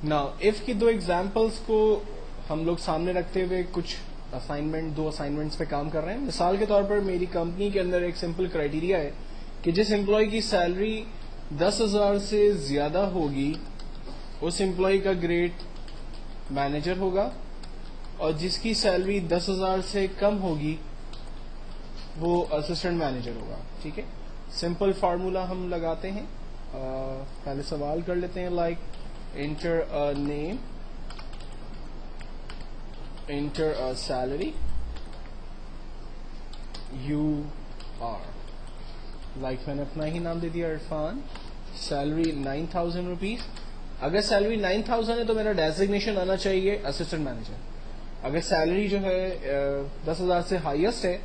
Now if की दो examples को हम लोग सामने रखते हुए कुछ दो असाइनमेंट्स पे काम कर रहे हैं। मिसाल के तौर पर मेरी कंपनी के अंदर एक सिंपल क्राइटेरिया है कि जिस एम्प्लॉय की सैलरी 10,000 से ज्यादा होगी उस एम्प्लॉय का ग्रेड मैनेजर होगा, और जिसकी सैलरी 10,000 से कम होगी वो असिस्टेंट मैनेजर होगा। ठीक है, सिंपल फार्मूला हम लगाते हैं। पहले सवाल कर लेते हैं, like enter a name, enter a salary, you are, like मैंने अपना ही नाम दे दिया इरफान, सैलरी 9,000 रुपीज। अगर सैलरी 9,000 है तो मेरा डेजिग्नेशन आना चाहिए असिस्टेंट मैनेजर। अगर सैलरी जो है 10,000 से हाईएस्ट है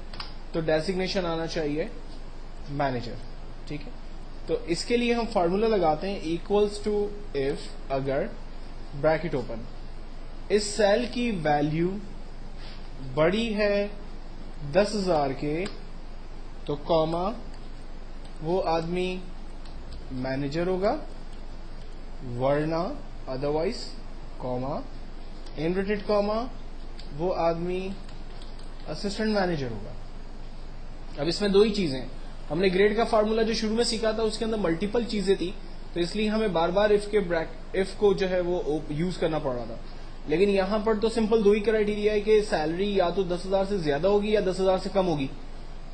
तो डेजिग्नेशन आना चाहिए मैनेजर। ठीक है, तो इसके लिए हम फार्मूला लगाते हैं इक्वल्स टू इफ अगर ब्रैकेट ओपन, इस सेल की वैल्यू बड़ी है 10,000 के तो कॉमा वो आदमी मैनेजर होगा, वरना अदरवाइज कॉमा इनवर्टेड कॉमा वो आदमी असिस्टेंट मैनेजर होगा। अब इसमें दो ही चीजें, हमने ग्रेड का फार्मूला जो शुरू में सीखा था उसके अंदर मल्टीपल चीजें थी, तो इसलिए हमें बार बार इफ को जो है वो यूज करना पड़ रहा था। लेकिन यहां पर तो सिंपल दो ही क्राइटेरिया है कि सैलरी या तो 10,000 से ज्यादा होगी या 10,000 से कम होगी,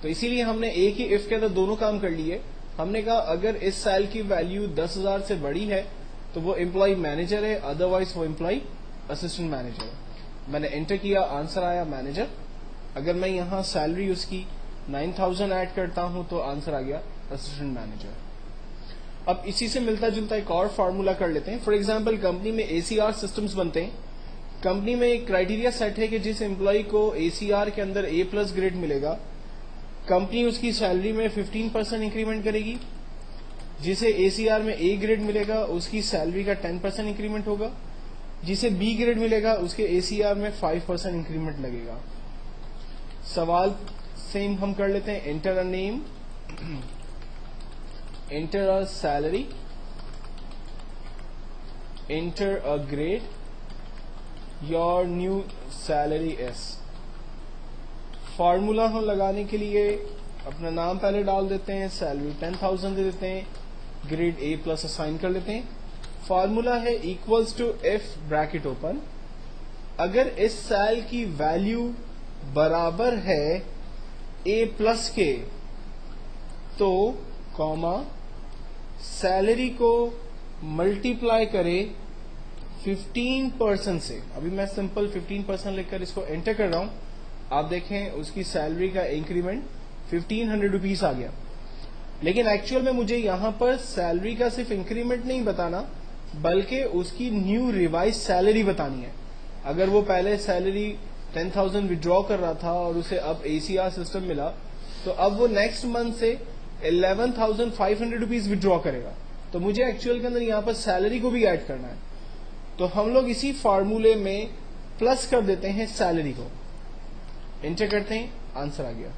तो इसीलिए हमने एक ही इफ के अंदर दोनों काम कर लिए। हमने कहा अगर इस सेल की वैल्यू 10,000 से बड़ी है तो वो एम्प्लॉय मैनेजर है, अदरवाइज वो एम्प्लॉय असिस्टेंट मैनेजर है। मैंने एंटर किया, आंसर आया मैनेजर। अगर मैं यहां सैलरी उसकी 9,000 ऐड करता हूं तो आंसर आ गया असिस्टेंट मैनेजर। अब इसी से मिलता जुलता एक और फार्मूला कर लेते हैं। फॉर एग्जांपल कंपनी में एसीआर सिस्टम्स बनते हैं। कंपनी में एक क्राइटेरिया सेट है कि जिस एम्प्लॉय को एसीआर के अंदर A+ ग्रेड मिलेगा, कंपनी उसकी सैलरी में 15% इंक्रीमेंट करेगी। जिसे एसीआर में A ग्रेड मिलेगा उसकी सैलरी का 10% इंक्रीमेंट होगा। जिसे B ग्रेड मिलेगा उसके एसीआर में 5% इंक्रीमेंट लगेगा। सवाल सेम हम कर लेते हैं, enter a name, enter a salary, enter a grade, your new salary is. Formula हम लगाने के लिए अपना नाम पहले डाल देते हैं, सैलरी 10,000 दे देते हैं, ग्रेड A+ असाइन कर लेते हैं। फार्मूला है equals to if bracket open, अगर इस सेल की वैल्यू बराबर है A+ के तो कॉमा सैलरी को मल्टीप्लाई करे 15% से। अभी मैं सिंपल 15% लिखकर इसको एंटर कर रहा हूं। आप देखें उसकी सैलरी का इंक्रीमेंट 1,500 रुपीज आ गया। लेकिन एक्चुअल में मुझे यहां पर सैलरी का सिर्फ इंक्रीमेंट नहीं बताना बल्कि उसकी न्यू रिवाइज सैलरी बतानी है। अगर वो पहले सैलरी 10,000 विड्रॉ कर रहा था और उसे अब एसीआर सिस्टम मिला तो अब वो नेक्स्ट मंथ से 11,500 रुपीज विड्रॉ करेगा, तो मुझे एक्चुअल के अंदर यहां पर सैलरी को भी ऐड करना है। तो हम लोग इसी फार्मूले में प्लस कर देते हैं सैलरी को, एंटर करते हैं, आंसर आ गया।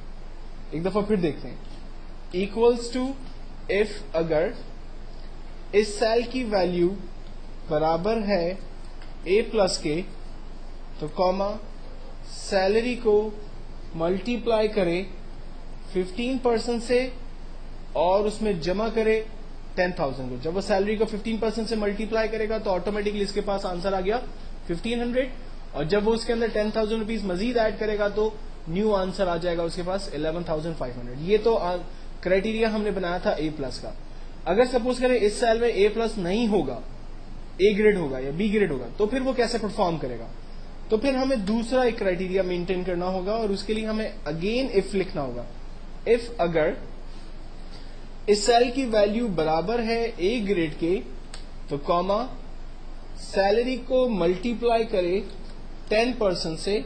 एक दफा फिर देखते हैं, इक्वल्स टू इफ अगर इस सेल की वैल्यू बराबर है A+ के तो कॉमा सैलरी को मल्टीप्लाई करे 15% से और उसमें जमा करे 10,000 को। जब वो सैलरी को 15% से मल्टीप्लाई करेगा तो ऑटोमेटिकली इसके पास आंसर आ गया 1,500, और जब वो उसके अंदर 10,000 रुपीज मजीद ऐड करेगा तो न्यू आंसर आ जाएगा उसके पास 11,500। ये तो क्राइटेरिया हमने बनाया था A+ का। अगर सपोज करें इस सेल में A+ नहीं होगा, A ग्रेड होगा या B ग्रेड होगा, तो फिर वो कैसे परफॉर्म करेगा? तो फिर हमें दूसरा एक क्राइटेरिया मेंटेन करना होगा और उसके लिए हमें अगेन इफ लिखना होगा। इफ अगर इस सेल की वैल्यू बराबर है A ग्रेड के तो कॉमा सैलरी को मल्टीप्लाई करे 10% से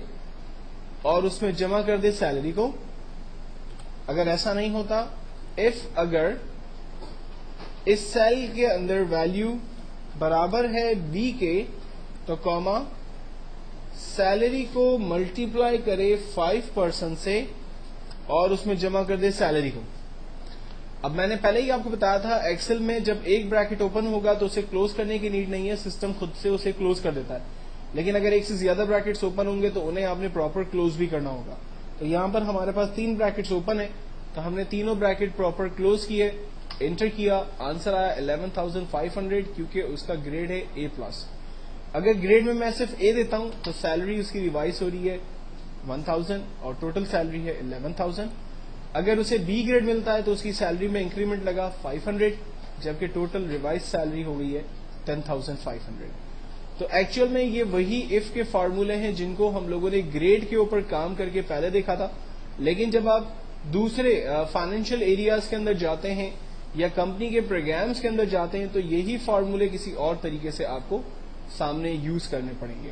और उसमें जमा कर दे सैलरी को। अगर ऐसा नहीं होता, इफ अगर इस सेल के अंदर वैल्यू बराबर है B के तो कॉमा सैलरी को मल्टीप्लाई करे 5% से और उसमें जमा कर दे सैलरी को। अब मैंने पहले ही आपको बताया था एक्सेल में जब एक ब्रैकेट ओपन होगा तो उसे क्लोज करने की नीड नहीं है, सिस्टम खुद से उसे क्लोज कर देता है। लेकिन अगर एक से ज्यादा ब्रैकेट्स ओपन होंगे तो उन्हें आपने प्रॉपर क्लोज भी करना होगा। तो यहां पर हमारे पास 3 ब्रैकेट्स ओपन है, तो हमने तीनों ब्रैकेट प्रॉपर क्लोज किए, एंटर किया, आंसर आया 11,500 क्योंकि उसका ग्रेड है A+। अगर ग्रेड में मैं सिर्फ A देता हूं तो सैलरी उसकी रिवाइज हो रही है 1000 और टोटल सैलरी है 11,000। अगर उसे B ग्रेड मिलता है तो उसकी सैलरी में इंक्रीमेंट लगा 500, जबकि टोटल रिवाइज सैलरी हो गई है 10,500। तो एक्चुअल में ये वही इफ के फॉर्मूले हैं जिनको हम लोगों ने ग्रेड के ऊपर काम करके पहले देखा था। लेकिन जब आप दूसरे फाइनेंशियल एरियाज के अंदर जाते हैं या कंपनी के प्रोग्राम्स के अंदर जाते हैं तो यही फॉर्मूले किसी और तरीके से आपको सामने यूज करने पड़ेंगे।